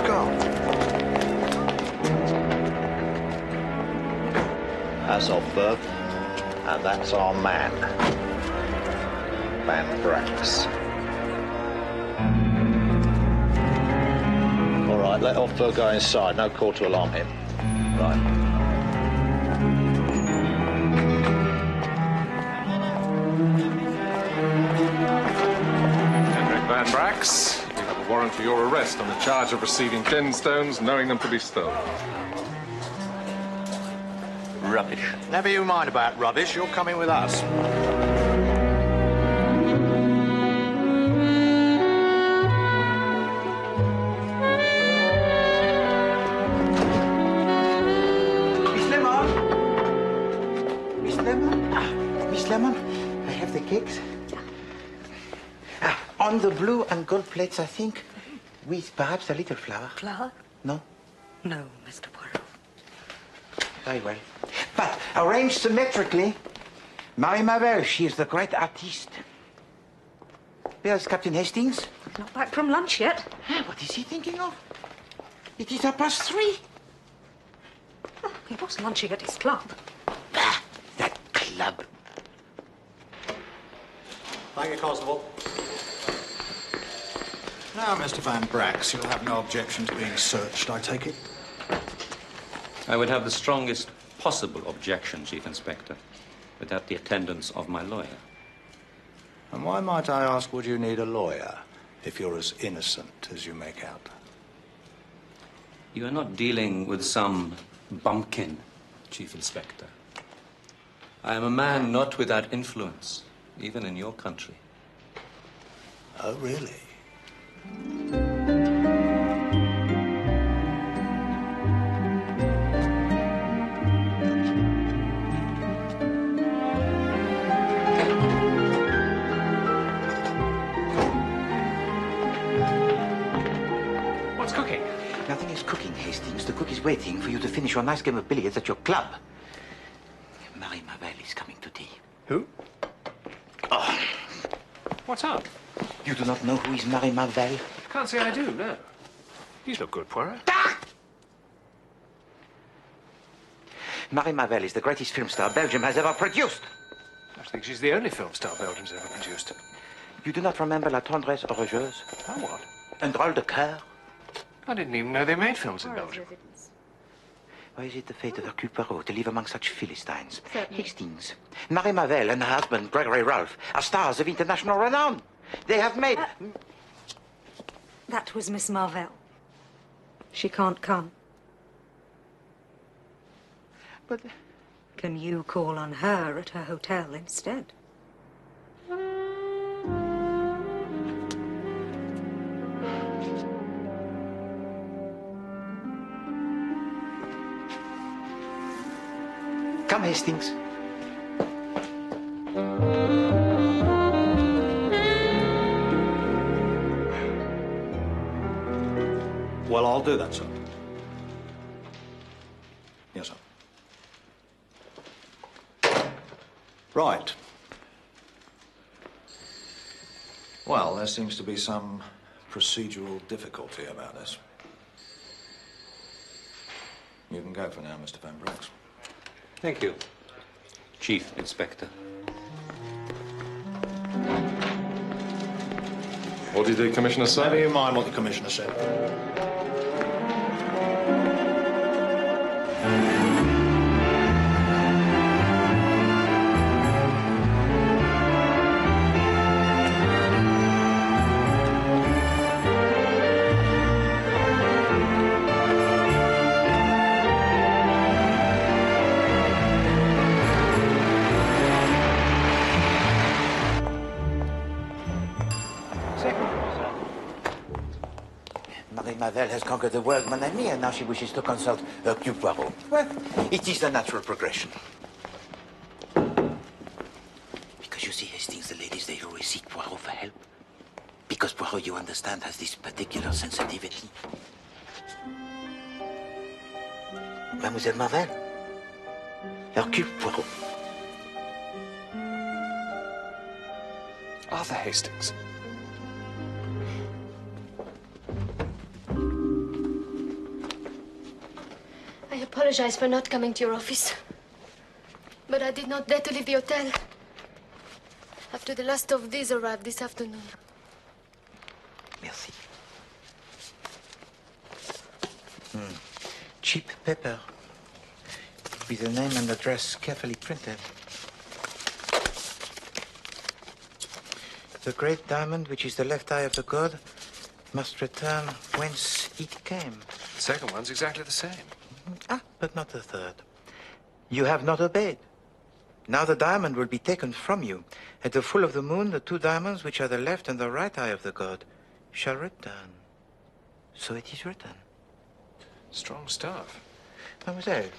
gone. That's our Berg, and that's our man, Van Brax. All right, let Off-Berg go inside. No call to alarm him. Right. Van Brax, you have a warrant for your arrest on the charge of receiving 10 stones, knowing them to be stolen. Rubbish. Never you mind about rubbish. You're coming with us. Miss Lemon? Miss Lemon? Miss Lemon, I have the cakes. On the blue and gold plates, I think, with perhaps a little flour. Flour? No? No, Mr. Poirot. Very well. But arranged symmetrically, Marie Marvel, she is the great artiste. Where's Captain Hastings? Not back from lunch yet. What is he thinking of? It is 3:30. Oh, he was lunching at his club. Bah, that club. Thank you, Constable. Now, Mr. Van Brax, you'll have no objection to being searched, I take it? I would have the strongest possible objection, Chief Inspector, without the attendance of my lawyer. And why, might I ask, would you need a lawyer if you're as innocent as you make out? You are not dealing with some bumpkin, Chief Inspector. I am a man not without influence, even in your country. Oh, really? What's cooking? Nothing is cooking, Hastings. The cook is waiting for you to finish your nice game of billiards at your club. Marie Marvel is coming to tea. Who? Oh, What's up? you do not know who is Marie Marvel? Can't say I do, no. These look good, Poirot. Marie Marvel is the greatest film star Belgium has ever produced. I think she's the only film star Belgium's ever produced. You do not remember La Tendresse Orageuse? Oh, what? Un drôle de cœur? I didn't even know they made films in Belgium. Why is it the fate of Hercule Poirot to live among such Philistines? Certainly. Hastings, Marie Marvel and her husband, Gregory Ralph, are stars of international renown. They have made... That was Miss Marvel. She can't come. But... Can you call on her at her hotel instead? Come, Hastings. Well, I'll do that, sir. Yes, sir. Right. Well, there seems to be some procedural difficulty about this. You can go for now, Mr. Van Brax. Thank you, Chief Inspector. What did the Commissioner say? Never you mind what the Commissioner said. Marie Marvel has conquered the world, mon ami, and now she wishes to consult Hercule Poirot. Well, it is the natural progression. Because you see, Hastings, the ladies, they always seek Poirot for help. Because Poirot, you understand, has this particular sensitivity. Mademoiselle Marvel, Hercule Poirot. Arthur Hastings. apologize for not coming to your office. But I did not dare to leave the hotel after the last of these arrived this afternoon. Merci. Cheap paper, with the name and address carefully printed. The great diamond, which is the left eye of the god, must return whence it came. The second one's exactly the same. But not the third. You have not obeyed. Now the diamond will be taken from you. At the full of the moon, the two diamonds, which are the left and the right eye of the god, shall return. So it is written. Strong stuff. Mademoiselle,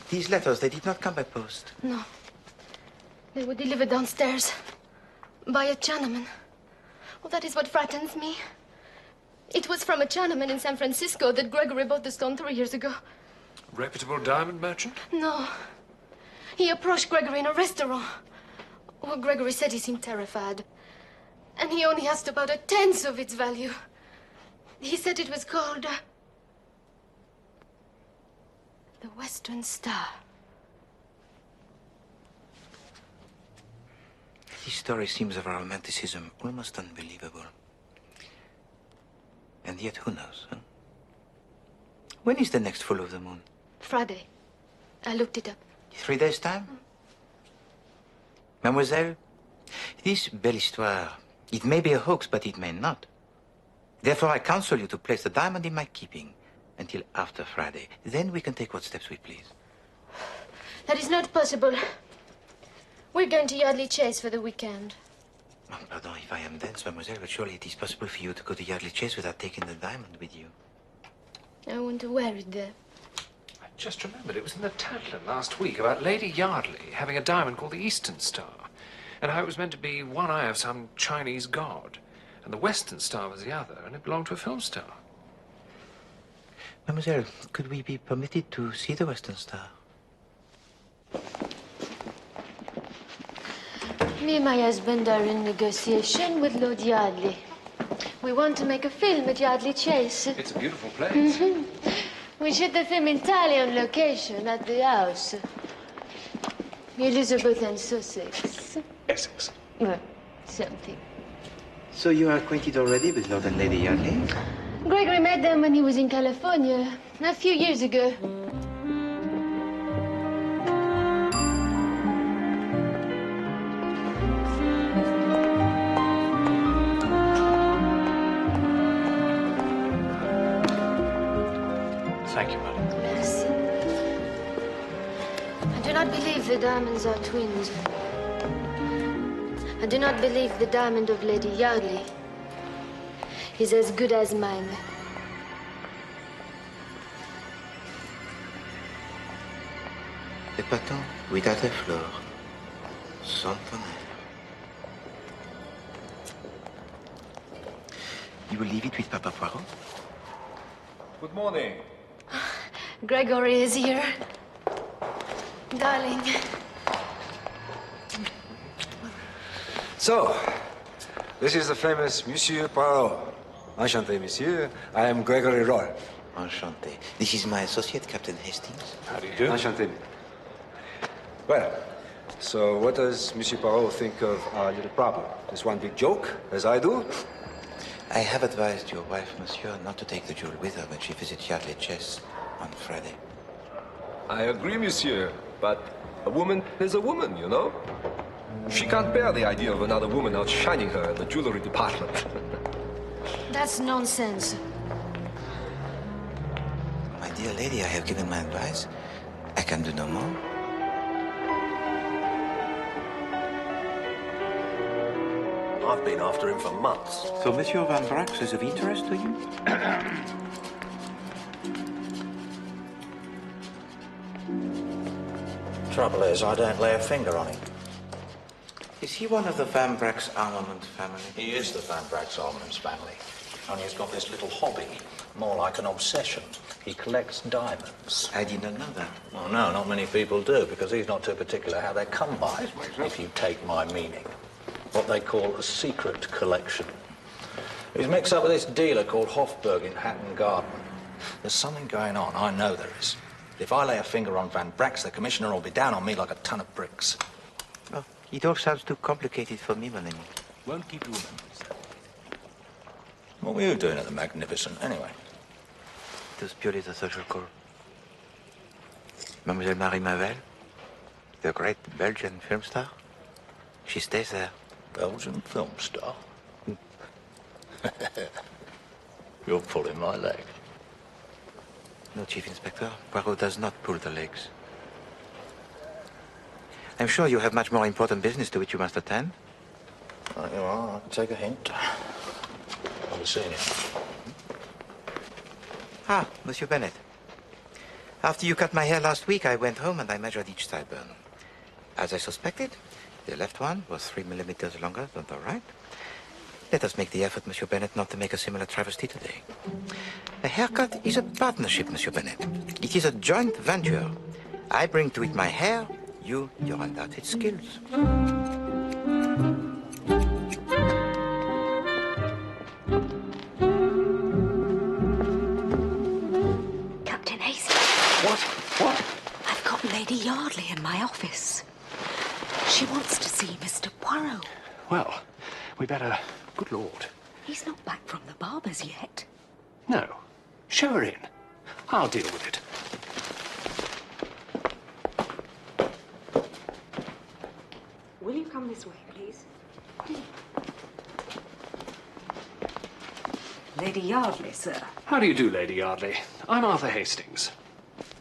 these letters, they did not come by post. No. They were delivered downstairs by a Chinaman. Well, that is what frightens me. It was from a Chinaman in San Francisco that Gregory bought the stone 3 years ago. Reputable diamond merchant? No. He approached Gregory in a restaurant. Well, Gregory said he seemed terrified. And he only asked about 1/10 of its value. He said it was called the Western Star. This story seems of a romanticism almost unbelievable. And yet, who knows, huh? When is the next full of the moon? Friday. I looked it up. 3 days' time? Mademoiselle, this belle histoire, it may be a hoax, but it may not. Therefore, I counsel you to place the diamond in my keeping until after Friday. Then we can take what steps we please. That is not possible. We're going to Yardley Chase for the weekend. Oh, pardon if I am dense, mademoiselle, but surely it is possible for you to go to Yardley Chase without taking the diamond with you. I want to wear it there. I just remembered it was in the Tatler last week about Lady Yardley having a diamond called the Eastern Star, and how it was meant to be one eye of some Chinese god, and the Western Star was the other, and it belonged to a film star. Mademoiselle, could we be permitted to see the Western Star? Me and my husband are in negotiation with Lord Yardley. We want to make a film at Yardley Chase. It's a beautiful place. We shoot the film entirely on location at the house. Elizabeth and Sussex. Essex. Well, something. So you are acquainted already with Lord and Lady Yardley? Gregory met them when he was in California, a few years ago. Thank you, madam. Merci. I do not believe the diamonds are twins. I do not believe the diamond of Lady Yardley is as good as mine. Épatant, without a fleur, sans tonnerre. You will leave it with Papa Poirot? Good morning. Gregory is here. Darling. So, this is the famous Monsieur Poirot. Enchanté, monsieur. I am Gregory Roy. Enchanté. This is my associate, Captain Hastings. How do you do? Enchanté. Well, so what does Monsieur Poirot think of our little problem? This one big joke, as I do? I have advised your wife, monsieur, not to take the jewel with her when she visits Yardley Chase on Friday. I agree, monsieur, but a woman is a woman, you know? She can't bear the idea of another woman outshining her in the jewelry department. That's nonsense. My dear lady, I have given my advice. I can do no more. I've been after him for months. So Monsieur Van Brax is of interest to you? Trouble is, I don't lay a finger on him. Is he one of the Van Brax armament family? He is the Van Brax Armaments family. Only he's got this little hobby, more like an obsession. He collects diamonds. I did not know that. Well, no, not many people do, because he's not too particular how they come by, if you take my meaning. What they call a secret collection. He's mixed up with this dealer called Hofburg in Hatton Garden. There's something going on, I know there is. If I lay a finger on Van Brax, the commissioner will be down on me like a ton of bricks. Oh, it all sounds too complicated for me, mon ami. Won't keep you a minute. What were you doing at the Magnificent, anyway? It was purely the social call. Mademoiselle Marie Mavel, the great Belgian film star, she stays there. Belgian film star? You're pulling my leg. No, Chief Inspector. Poirot does not pull the legs. I'm sure you have much more important business to which you must attend. Right, you are. I can take a hint. I'll be seeing you. Ah, Monsieur Bennett. After you cut my hair last week, I went home and I measured each sideburn. As I suspected, the left one was 3 millimeters longer than the right. Let us make the effort, Monsieur Bennett, not to make a similar travesty today. A haircut is a partnership, Monsieur Bennett. It is a joint venture. I bring to it my hair, you your undoubted skills. Captain Hastings. What? I've got Lady Yardley in my office. She wants to see Mr. Poirot. Well, we better... Good Lord. He's not back from the barber's yet. No. Show her in. I'll deal with it. Will you come this way, please? Lady Yardley, sir. How do you do, Lady Yardley? I'm Arthur Hastings.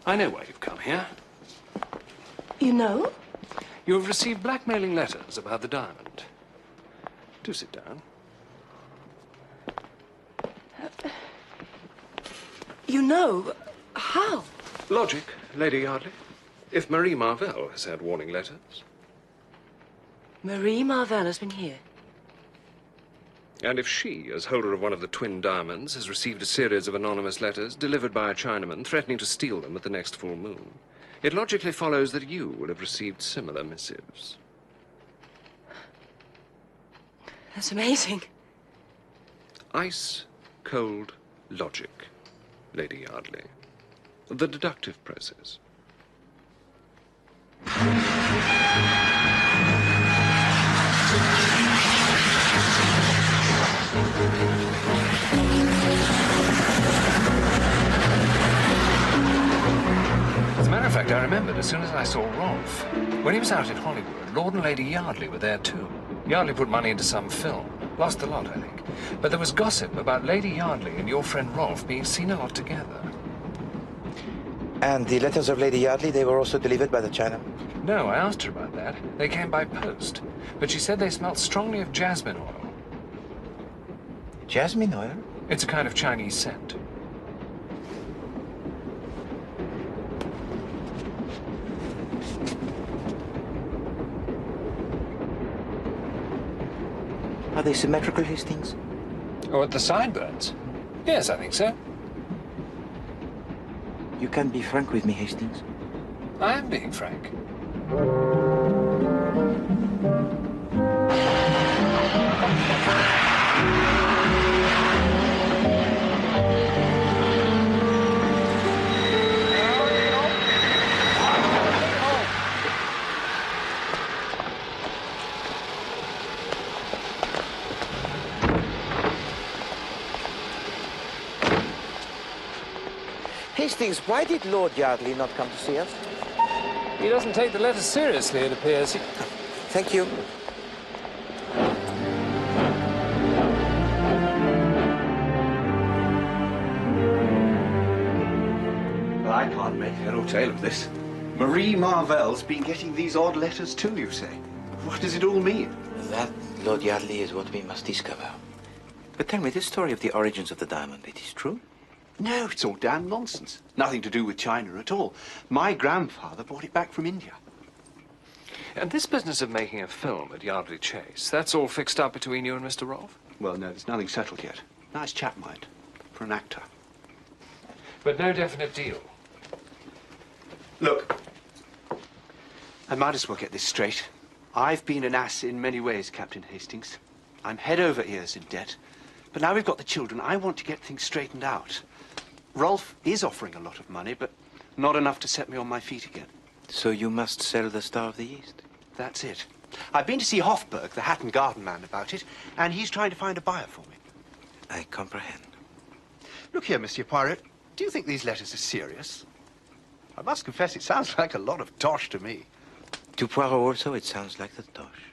I know why you've come here. You know? You have received blackmailing letters about the diamond. Do sit down. You know? How? Logic, Lady Yardley. If Marie Marvell has had warning letters. Marie Marvell has been here. And if she, as holder of one of the twin diamonds, has received a series of anonymous letters delivered by a Chinaman threatening to steal them at the next full moon, it logically follows that you will have received similar missives. That's amazing. Ice-cold logic, Lady Yardley. The deductive process. As a matter of fact, I remembered as soon as I saw Rolf. When he was out in Hollywood, Lord and Lady Yardley were there too. Yardley put money into some film. Lost a lot, I think. But there was gossip about Lady Yardley and your friend Rolf being seen a lot together. And the letters of Lady Yardley, they were also delivered by the Chinaman? No, I asked her about that. They came by post. But she said they smelt strongly of jasmine oil. Jasmine oil? It's a kind of Chinese scent. Are they symmetrical, Hastings? Oh, at the sideburns? Yes, I think so. You can be frank with me, Hastings. I am being frank. Hastings, why did Lord Yardley not come to see us? He doesn't take the letters seriously, it appears. Thank you. Well, I can't make head or tail of this. Marie Marvell's been getting these odd letters too, you say? What does it all mean? That, Lord Yardley, is what we must discover. But tell me, this story of the origins of the diamond, it is true? No, it's all damn nonsense. Nothing to do with China at all. My grandfather brought it back from India. And this business of making a film at Yardley Chase, that's all fixed up between you and Mr. Rolfe? Well, no, there's nothing settled yet. Nice chap, mind, for an actor. But no definite deal? Look, I might as well get this straight. I've been an ass in many ways, Captain Hastings. I'm head over ears in debt. But now we've got the children, I want to get things straightened out. Rolfe is offering a lot of money, but Not enough to set me on my feet again. So you must sell the Star of the East? That's it. I've been to see Hofberg, the hat and garden man, about it, and he's trying to find a buyer for me. I comprehend. Look here, Monsieur Poirot. Do you think these letters are serious? I must confess, it sounds like a lot of tosh to me. To Poirot also, it sounds like the tosh.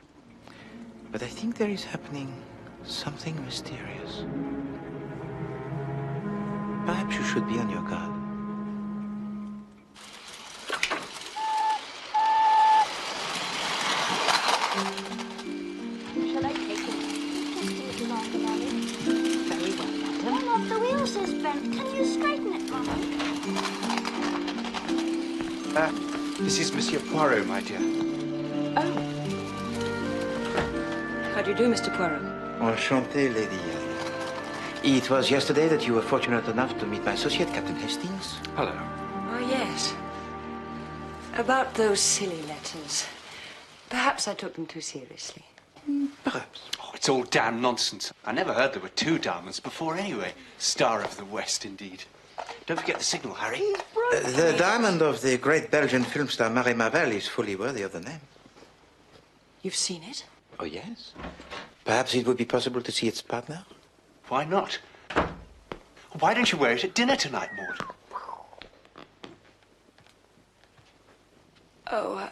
But I think there is happening something mysterious. Perhaps you should be on your guard. Shall I take it? Just do it along the lolly. Very well, madam. One of the wheels is bent. Can you straighten it, Mama? This is Monsieur Poirot, my dear. Oh. How do you do, Mr. Poirot? Enchanté, Lady Yaddle. It was yesterday that you were fortunate enough to meet my associate, Captain Hastings. Hello. Oh, yes. About those silly letters. Perhaps I took them too seriously. Perhaps. Oh, it's all damn nonsense. I never heard there were two diamonds before anyway. Star of the West, indeed. Don't forget the signal, Harry. The diamond of the great Belgian film star Marie Mavel is fully worthy of the name. You've seen it? Oh, yes. Perhaps it would be possible to see its partner? Why not? Why don't you wear it at dinner tonight, Maud? Oh,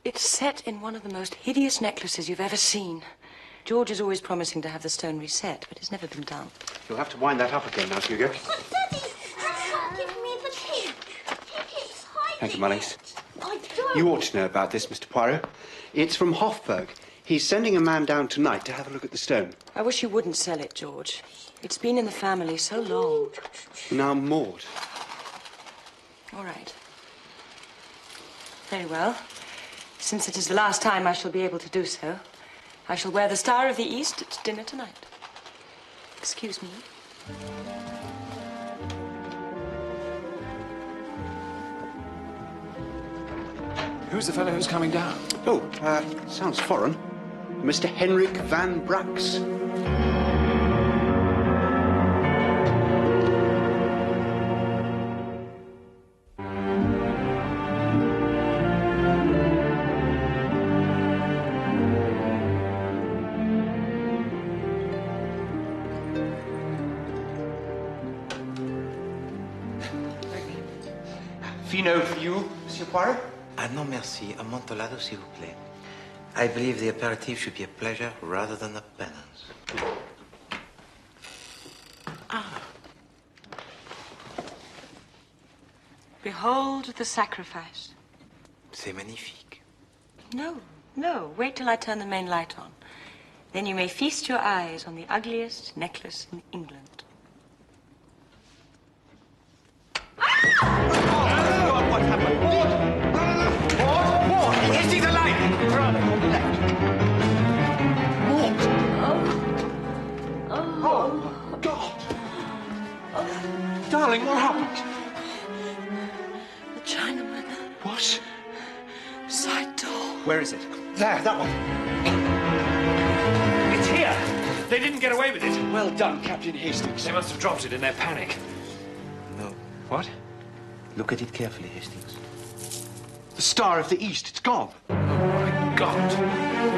it's set in one of the most hideous necklaces you've ever seen. George is always promising to have the stone reset, but it's never been done. You'll have to wind that up again now, Hugo. Oh, Daddy, give me the pin. It's hiding. Thank you, Mullings. I don't. You ought to know about this, Mr. Poirot. It's from Hofberg. He's sending a man down tonight to have a look at the stone. I wish you wouldn't sell it, George. It's been in the family so long. Now, Maud. All right. Very well. Since it is the last time I shall be able to do so, I shall wear the Star of the East at dinner tonight. Excuse me. Who's the fellow who's coming down? Oh, sounds foreign. Mr. Henrik van Brax. Fino for you, Monsieur Poirot? Ah, non, merci. Amontolado, s'il vous plaît. I believe the aperitif should be a pleasure rather than a penance. Ah. Behold the sacrifice. C'est magnifique. No, no. Wait till I turn the main light on. Then you may feast your eyes on the ugliest necklace in England. What happened? Maud! Is he the light? Maud! Oh, God! Darling, what happened? The Chinaman. What? Side door. Where is it? There, that one. It's here! They didn't get away with it. Well done, Captain Hastings. They must have dropped it in their panic. No. What? Look at it carefully, Hastings. The Star of the East, it's gone. Oh, my God.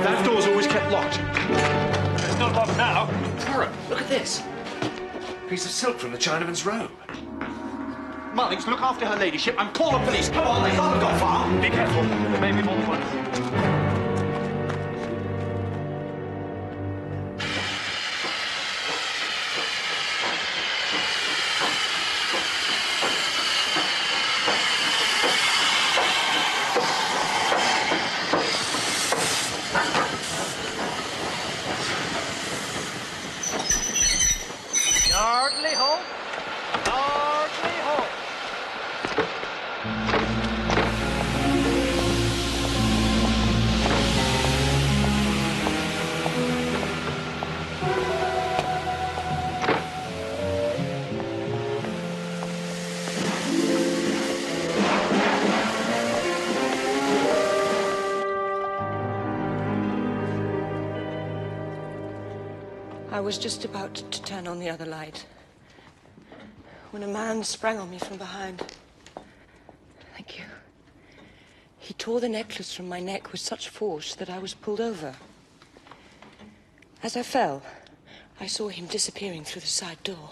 That door's always kept locked. It's not locked now. Poirot, look at this. Piece of silk from the Chinaman's robe. Mullings, look after her ladyship and call the police. Come on, they haven't got far. Be careful. There may be more than one. Yardley home. Yardley home. I was just about to turn on the other light when a man sprang on me from behind. He tore the necklace from my neck with such force that I was pulled over. As I fell, I saw him disappearing through the side door.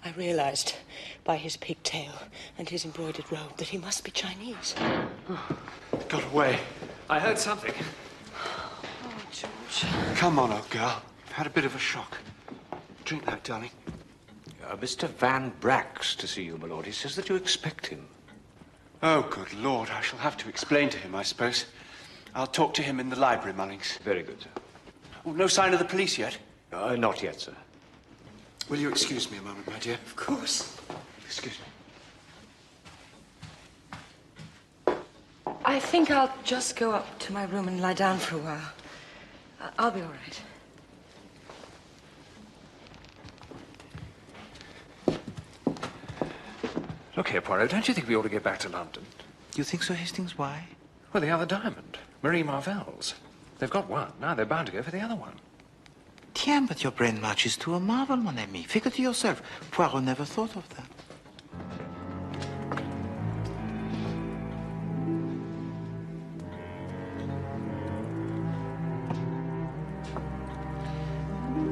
I realized by his pigtail and his embroidered robe that he must be Chinese. Got away. I heard something. Oh, George. Come on, old girl. You've had a bit of a shock. Drink that, darling. Mr. Van Brack's to see you, my lord. He says that you expect him. Oh, good Lord. I shall have to explain to him, I suppose. I'll talk to him in the library, Mullings. Very good, sir. Oh, no sign of the police yet? Not yet, sir. Will you excuse me a moment, my dear? Of course. Excuse me. I think I'll just go up to my room and lie down for a while. I'll be all right. Look here, Poirot, don't you think we ought to get back to London? You think so, Hastings? Why? Well, the other diamond. Marie Marvell's. They've got one. Now they're bound to go for the other one. Tiens, but your brain marches to a marvel, mon ami. Figure to yourself. Poirot never thought of that.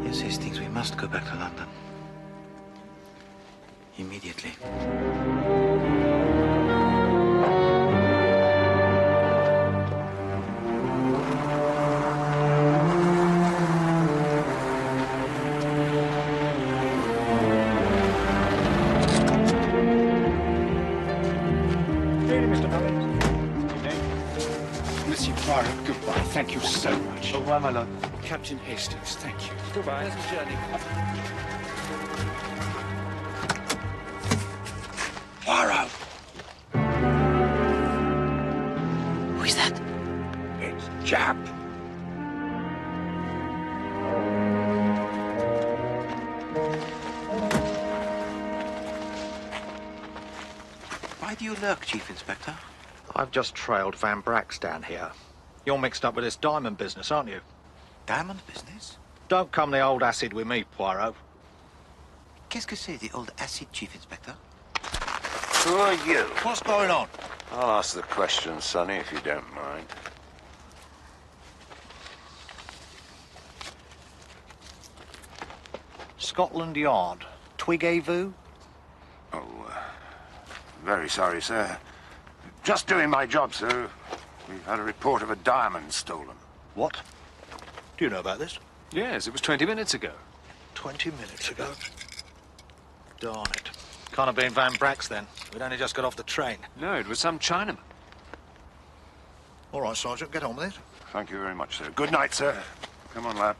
Yes, Hastings, we must go back to London. Immediately. Monsieur Poirot, goodbye. Thank you so much. Au revoir, my lord. Captain Hastings, thank you. Goodbye. Pleasant journey. Poirot! Who is that? It's Jap. Why do you lurk, Chief Inspector? I've just trailed Van Brack's down here. You're mixed up with this diamond business, aren't you? Diamond business? Don't come the old acid with me, Poirot. Qu'est-ce que c'est, the old acid, Chief Inspector? Who are you? What's going on? I'll ask the question, Sonny, if you don't mind. Scotland Yard. Twig-a-voo? Oh, very sorry, sir. Just doing my job, sir. We've had a report of a diamond stolen. What? Do you know about this? Yes, it was 20 minutes ago. 20 minutes ago? Darn it. Can't have been Van Brack's then. We'd only just got off the train. No, it was some Chinaman. All right, Sergeant, get on with it. Thank you very much, sir. Good night, sir. Come on, lad.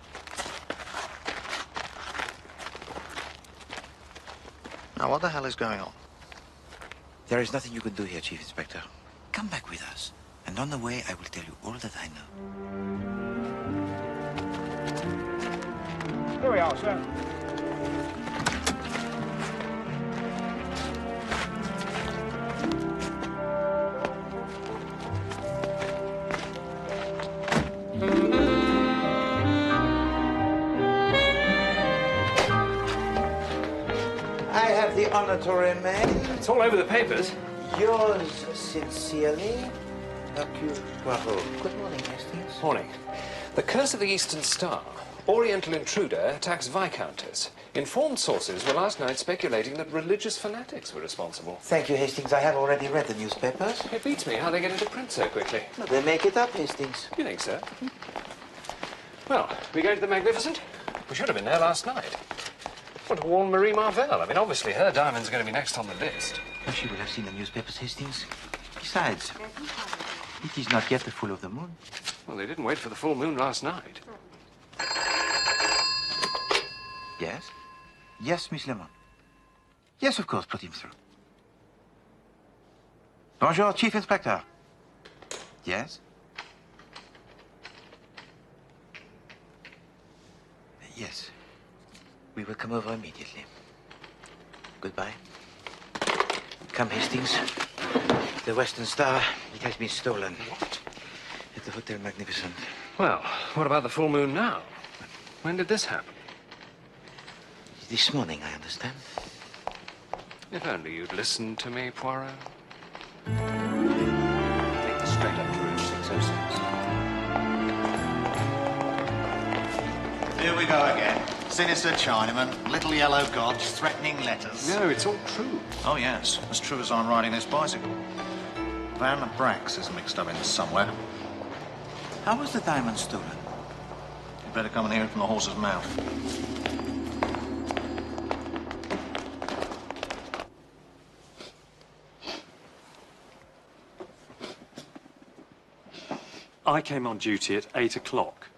Now, what the hell is going on? There is nothing you can do here, Chief Inspector. Come back with us, and on the way I will tell you all that I know. Here we are, sir. I have the honor to remain. It's all over the papers. Yours sincerely, Hercule Poirot. Good morning, Hastings. Morning. The Curse of the Eastern Star. Oriental intruder attacks Viscountess. Informed sources were last night speculating that religious fanatics were responsible. Thank you, Hastings. I have already read the newspapers. It beats me how they get into print so quickly. No, they make it up, Hastings. You think so? Well, we going to the Magnificent? We should have been there last night. Want to warn Marie Marvell. I mean, obviously her diamond's going to be next on the list. Oh, she will have seen the newspapers, Hastings. Besides, it is not yet the full of the moon. Well, they didn't wait for the full moon last night. Yes? Yes, Miss Lemon. Yes, of course, put him through. Bonjour, Chief Inspector. Yes? Yes. We will come over immediately. Goodbye. Come, Hastings. The Western Star, it has been stolen. What? At the Hotel Magnificent. Well, what about the full moon now? When did this happen? This morning, I understand. If only you'd listened to me, Poirot. Take this straight up to room 606. Here we go again. Sinister Chinaman, little yellow gods, threatening letters. No, it's all true. Oh, yes. As true as I'm riding this bicycle. Van Brax is mixed up in this somewhere. How was the diamond stolen? You'd better come and hear it from the horse's mouth. I came on duty at 8 o'clock.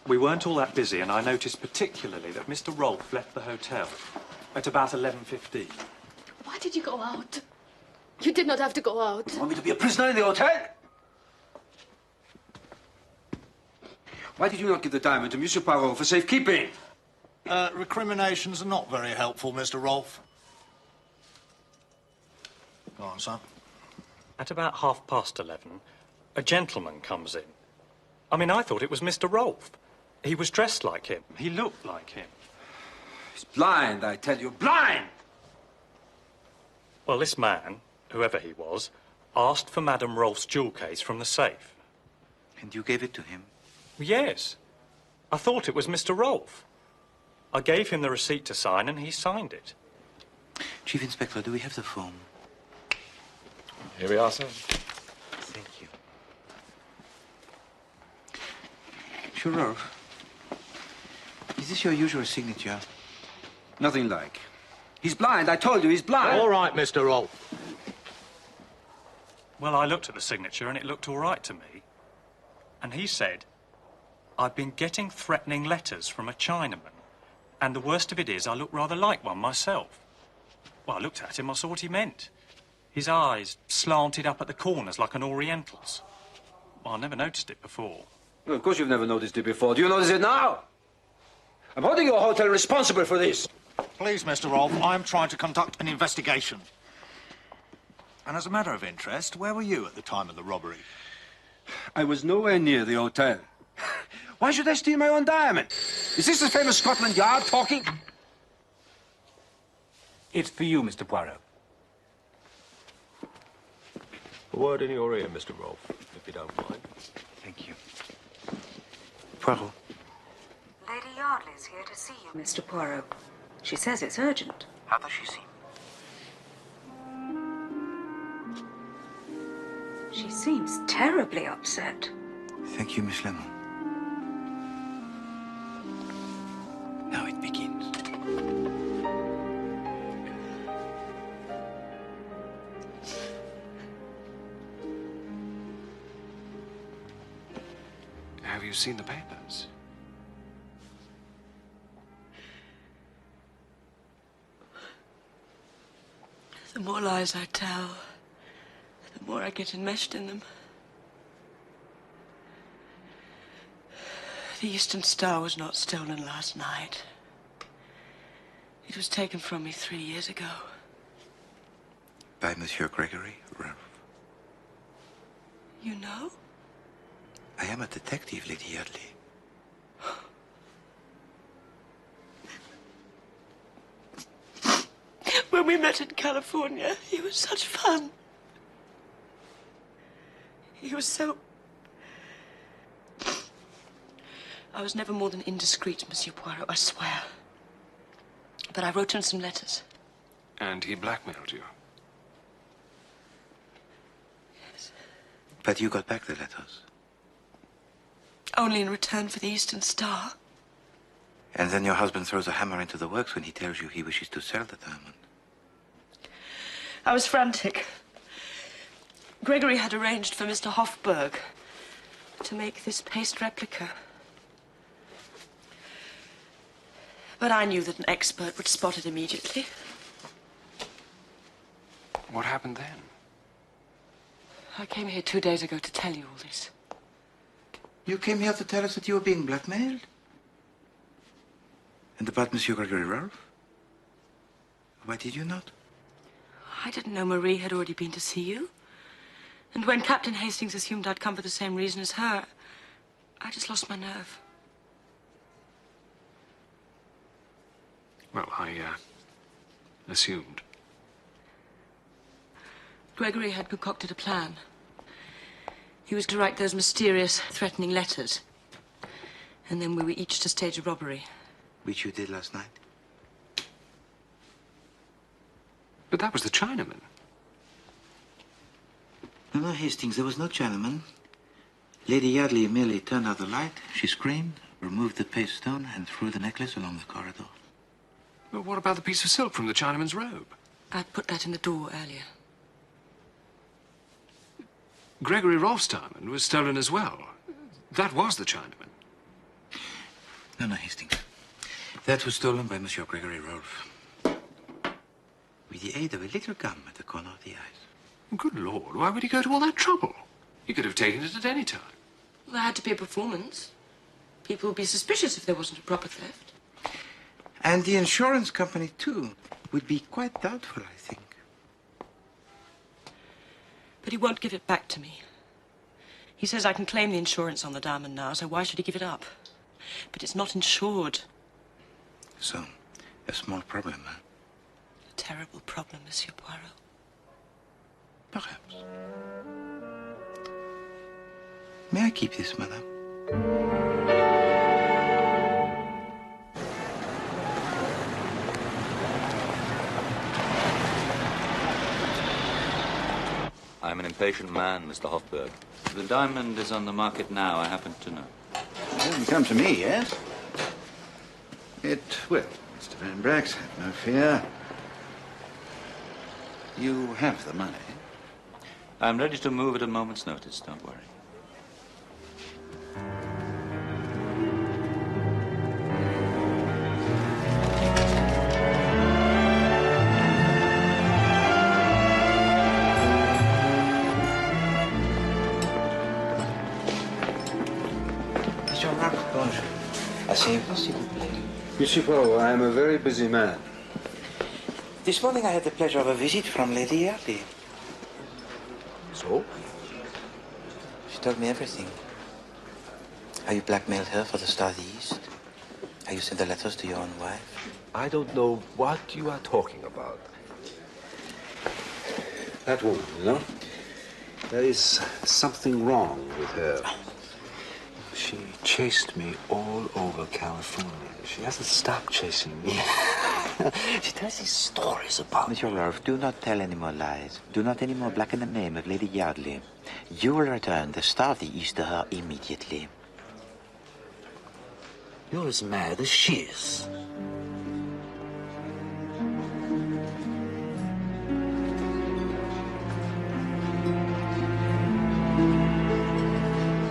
We weren't all that busy, and I noticed particularly that Mr. Rolfe left the hotel at about 11:15. Why did you go out? You did not have to go out. You want me to be a prisoner in the hotel? Why did you not give the diamond to Monsieur Poirot for safekeeping? Recriminations are not very helpful, Mr. Rolfe. Go on, son. At about 11:30, a gentleman comes in. I mean, I thought it was Mr. Rolfe. He was dressed like him. He looked like him. He's blind, I tell you, blind! Well, this man, whoever he was, asked for Madame Rolfe's jewel case from the safe. And you gave it to him? Yes. I thought it was Mr. Rolfe. I gave him the receipt to sign, and he signed it. Chief Inspector, do we have the phone? Here we are, sir. Thank you. Sure. Is this your usual signature? Nothing like. He's blind, I told you, he's blind. All right, Mr. Rolfe. Well, I looked at the signature, and it looked all right to me. And he said, I've been getting threatening letters from a Chinaman. And the worst of it is, I look rather like one myself. Well, I looked at him, I saw what he meant. His eyes slanted up at the corners like an Oriental's. Well, I never noticed it before. Well, of course you've never noticed it before. Do you notice it now? I'm holding your hotel responsible for this. Please, Mr. Rolfe, I'm trying to conduct an investigation. And as a matter of interest, where were you at the time of the robbery? I was nowhere near the hotel. Why should I steal my own diamond? Is this the famous Scotland Yard talking? It's for you, Mr. Poirot. A word in your ear, Mr. Rolfe, if you don't mind. Thank you. Poirot. Lady Yardley's here to see you, Mr. Poirot. She says it's urgent. How does she seem? She seems terribly upset. Thank you, Miss Lemon. Now it begins. Have you seen the papers? The more lies I tell, the more I get enmeshed in them. The Eastern Star was not stolen last night. It was taken from me 3 years ago. By Monsieur Gregory Ralph. You know? I am a detective, Lady Yardley. When we met in California, he was such fun. He was so... I was never more than indiscreet, Monsieur Poirot, I swear. But I wrote him some letters. And he blackmailed you? Yes. But you got back the letters. Only in return for the Eastern Star. And then your husband throws a hammer into the works when he tells you he wishes to sell the diamond. I was frantic. Gregory had arranged for Mr. Hofberg to make this paste replica. But I knew that an expert would spot it immediately. What happened then? I came here 2 days ago to tell you all this. You came here to tell us that you were being blackmailed? And about Monsieur Gregory Ralph? Why did you not? I didn't know Marie had already been to see you. And when Captain Hastings assumed I'd come for the same reason as her, I just lost my nerve. Well, I assumed. Gregory had concocted a plan. He was to write those mysterious, threatening letters. And then we were each to stage a robbery. Which you did last night? But that was the Chinaman. No, Hastings, there was no Chinaman. Lady Yardley merely turned out the light. She screamed, removed the paste stone, and threw the necklace along the corridor. But what about the piece of silk from the Chinaman's robe? I'd put that in the door earlier. Gregory Rolfe's diamond was stolen as well. That was the Chinaman. No, Hastings. That was stolen by Monsieur Gregory Rolfe. With the aid of a little gum at the corner of the eyes. Good Lord, why would he go to all that trouble? He could have taken it at any time. Well, there had to be a performance. People would be suspicious if there wasn't a proper theft. And the insurance company, too, would be quite doubtful, I think. But he won't give it back to me. He says I can claim the insurance on the diamond now, so why should he give it up? But it's not insured. So, a small problem, huh? A terrible problem, Monsieur Poirot. Perhaps. May I keep this, madame? I'm an impatient man, Mr. Hofberg. The diamond is on the market now, I happen to know. It hasn't come to me, yes? It will, Mr. Van Brax, have no fear. You have the money. I'm ready to move at a moment's notice, don't worry. Monsieur Poirot, I am a very busy man. This morning I had the pleasure of a visit from Lady Yardley. So? She told me everything. How you blackmailed her for the Star of the East. How you sent the letters to your own wife. I don't know what you are talking about. That woman, you know? There is something wrong with her. She chased me all over California. She hasn't stopped chasing me. She tells these stories about Monsieur Rolfe, do not tell any more lies. Do not any more blacken the name of Lady Yardley. You will return the Star of the East to her immediately. You're as mad as she is.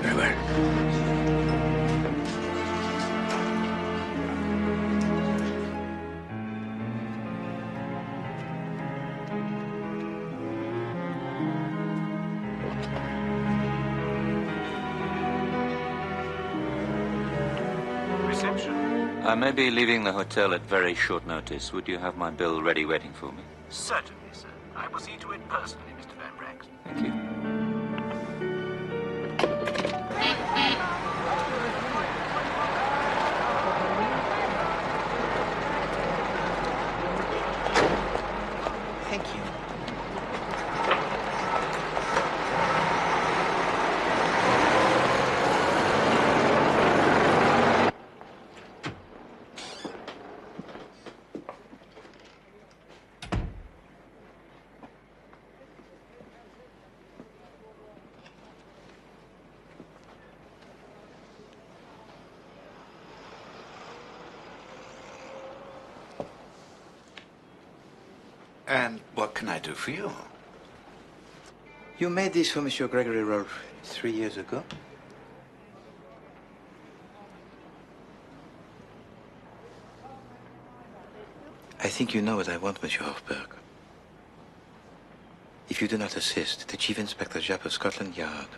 Very well. I may be leaving the hotel at very short notice. Would you have my bill ready waiting for me? Certainly, sir. I will see to it personally, Mr. Van Brax. Thank you. Thank you. And what can I do for you? You made this for Monsieur Gregory Rolfe 3 years ago? I think you know what I want, Monsieur Hofberg. If you do not assist, the Chief Inspector Japp of Scotland Yard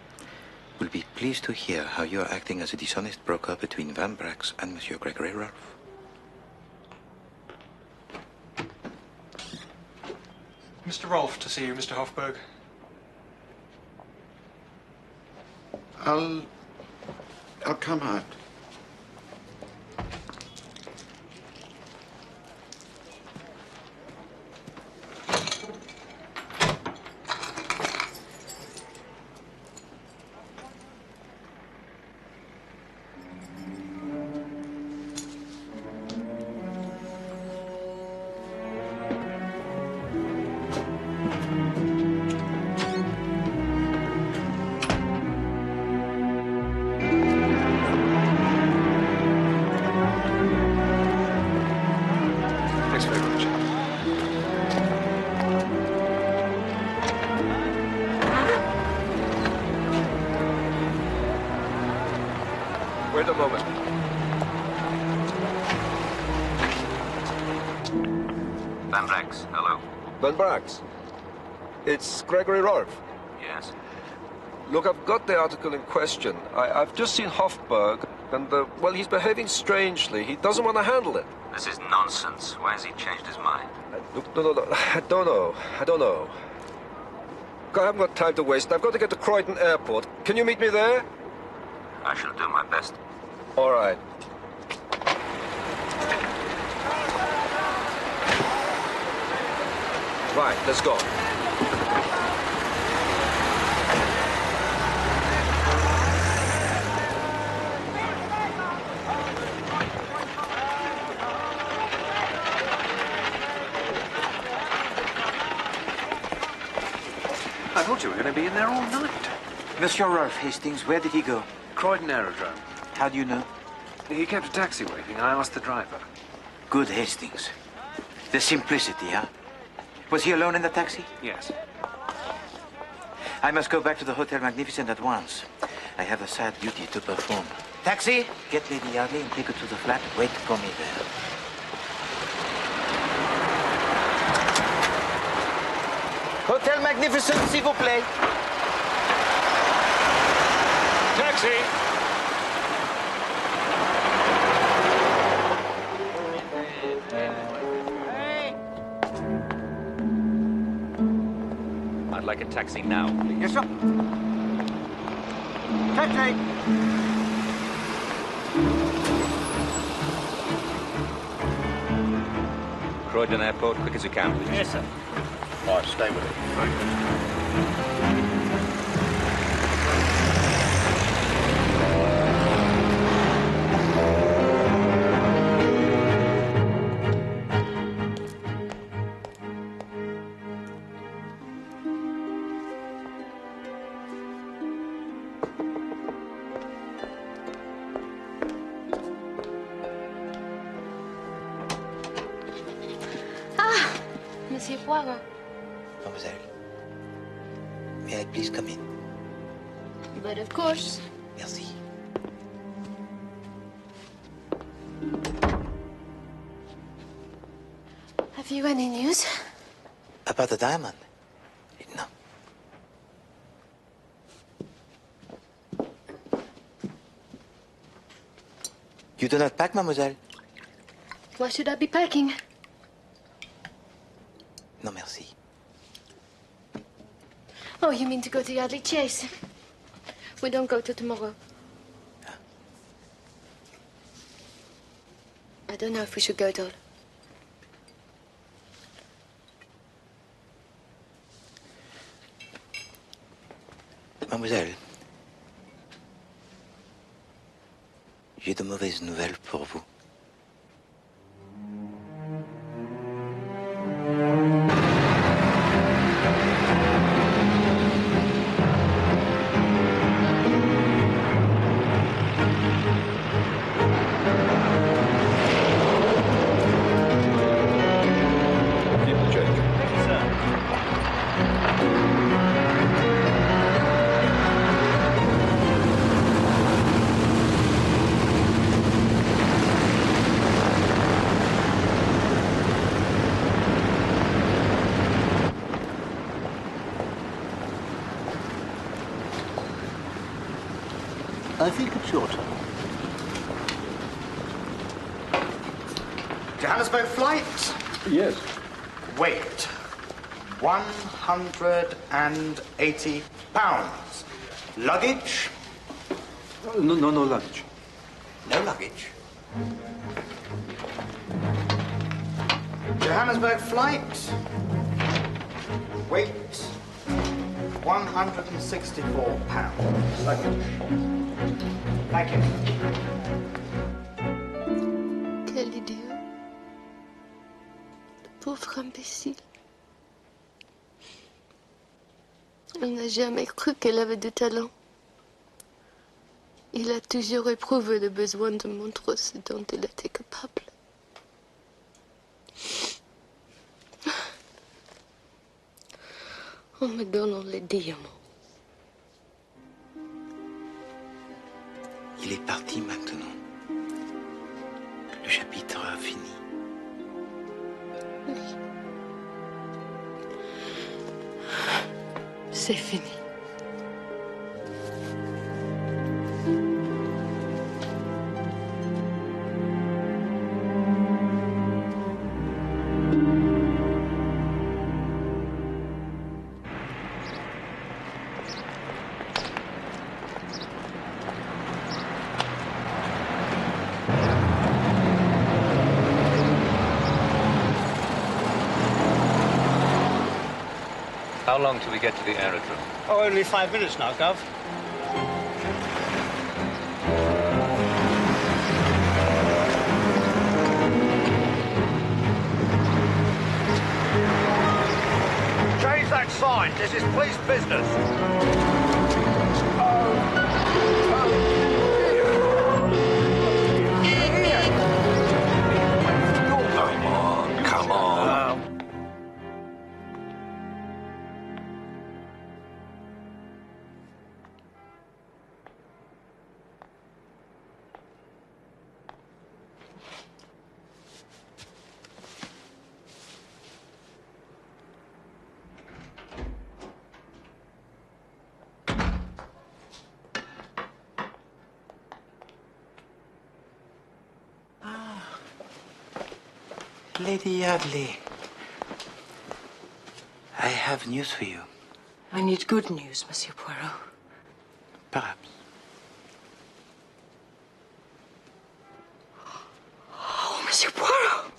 will be pleased to hear how you are acting as a dishonest broker between Van Brax and Monsieur Gregory Rolfe. Mr. Rolfe to see you, Mr. Hofberg. I'll come out. Wait a moment. Van Brax, hello. Van Brax. It's Gregory Rolfe. Yes? Look, I've got the article in question. I've just seen Hofberg, and, well, he's behaving strangely. He doesn't want to handle it. This is nonsense. Why has he changed his mind? Look, no. I don't know. I haven't got time to waste. I've got to get to Croydon Airport. Can you meet me there? I shall do my best. All right. Right, let's go. I thought you were going to be in there all night. Monsieur Rolfe Hastings, where did he go? Croydon Aerodrome. How do you know? He kept a taxi waiting. I asked the driver. Good Hastings. The simplicity, huh? Was he alone in the taxi? Yes. I must go back to the Hotel Magnificent at once. I have a sad duty to perform. Taxi! Get Lady Yardley and take her to the flat. Wait for me there. Hotel Magnificent, s'il vous plaît. Taxi! I'd like a taxi now. Yes, sir. Taxi! Croydon Airport, quick as you can, please. Yes, sir. All right, stay with it. Monsieur Poirot. Mademoiselle, may I please come in? But of course. Merci. Have you any news? About the diamond? No. You do not pack, mademoiselle? Why should I be packing? No, merci. Oh, you mean to go to Yardley Chase? We don't go till tomorrow. I don't know if we should go at all. Mademoiselle, j'ai de mauvaises nouvelles pour vous. I think it's your turn. Johannesburg flight? Yes. Weight, 180 pounds. Luggage? No luggage. No luggage. Johannesburg flight, weight, 164 pounds. Luggage. Thank you. Quel idiot. Le pauvre imbécile. Elle n'a jamais cru qu'elle avait du talent. Il a toujours éprouvé le besoin de montrer ce dont elle était capable. En me donnant les diamants. Il est parti maintenant. Le chapitre a fini. C'est fini. How long till we get to the aerodrome? Oh, only 5 minutes now, Gov. Change that sign. This is police business. Come on. Lady Yardley, I have news for you. I need good news, Monsieur Poirot. Perhaps. Oh, Monsieur Poirot!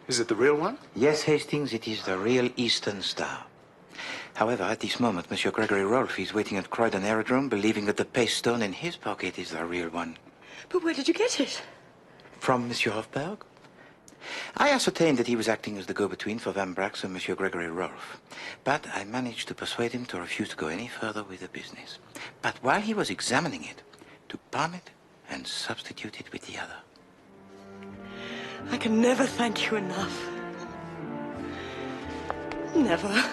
Is it the real one? Yes, Hastings, it is the real Eastern Star. However, at this moment, Monsieur Gregory Rolfe is waiting at Croydon Aerodrome, believing that the paste stone in his pocket is the real one. But where did you get it? From Monsieur Hofberg. I ascertained that he was acting as the go-between for Van Brax and Monsieur Gregory Rolfe. But I managed to persuade him to refuse to go any further with the business. But while he was examining it, to palm it and substitute it with the other. I can never thank you enough. Never.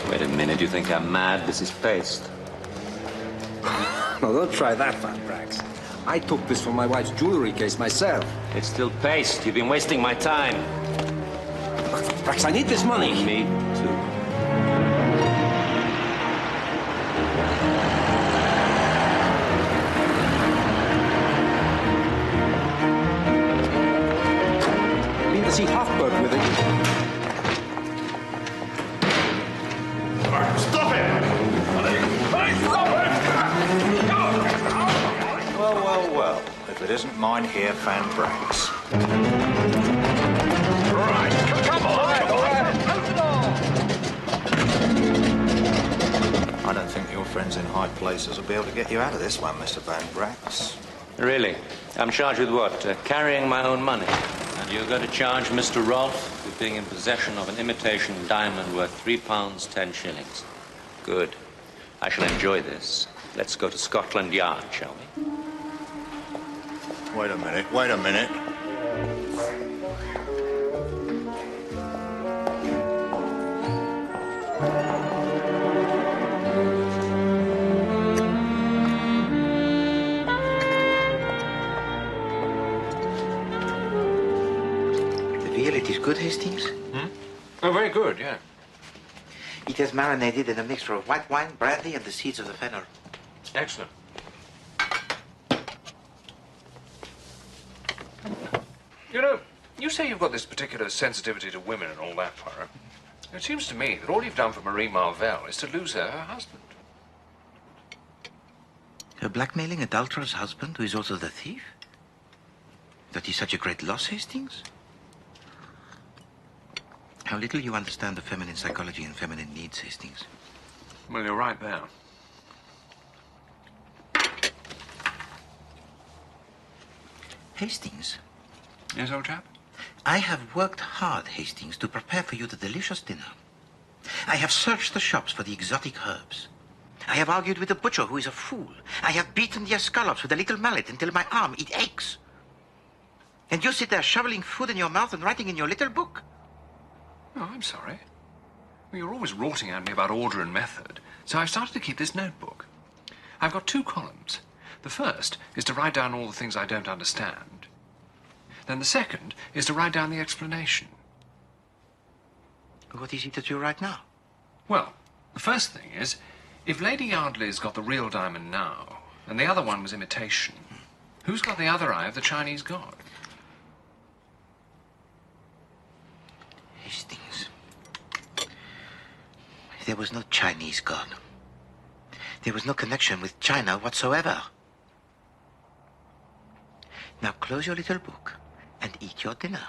Wait a minute, you think I'm mad? This is paste. No, don't try that, Van Brax. I took this from my wife's jewelry case myself. It's still paste. You've been wasting my time. Look, Van Brax, I need this money. Me too. Need to see Hofberg with it. Stop it! Stop it! Well, well, well. If it isn't mine here, Van Brax. Right, come on! I don't think your friends in high places will be able to get you out of this one, Mr. Van Brax. Really? I'm charged with what? Carrying my own money. And you're going to charge Mr. Rolfe with being in possession of an imitation diamond worth £3 10 shillings. Good. I shall enjoy this. Let's go to Scotland Yard, shall we? Wait a minute, wait a minute. The veal, it is good, Hastings? Oh, very good, yeah. It has marinated in a mixture of white wine, brandy, and the seeds of the fennel. Excellent. You know, you say you've got this particular sensitivity to women and all that, Poirot. It seems to me that all you've done for Marie Marvell is to lose her husband. Her blackmailing adulterer's husband, who is also the thief? That is such a great loss, Hastings? How little you understand the feminine psychology and feminine needs, Hastings. Well, you're right there. Hastings. Yes, old chap? I have worked hard, Hastings, to prepare for you the delicious dinner. I have searched the shops for the exotic herbs. I have argued with the butcher, who is a fool. I have beaten the escallops with a little mallet until my arm, it aches. And you sit there shoveling food in your mouth and writing in your little book. Oh, I'm sorry. Well, you're always rorting at me about order and method, so I've started to keep this notebook. I've got 2 columns. The first is to write down all the things I don't understand. Then the second is to write down the explanation. What is it that you write now? Well, the first thing is, if Lady Yardley's got the real diamond now, and the other one was imitation, who's got the other eye of the Chinese god? Hastings. There was no Chinese god. There was no connection with China whatsoever. Now close your little book and eat your dinner.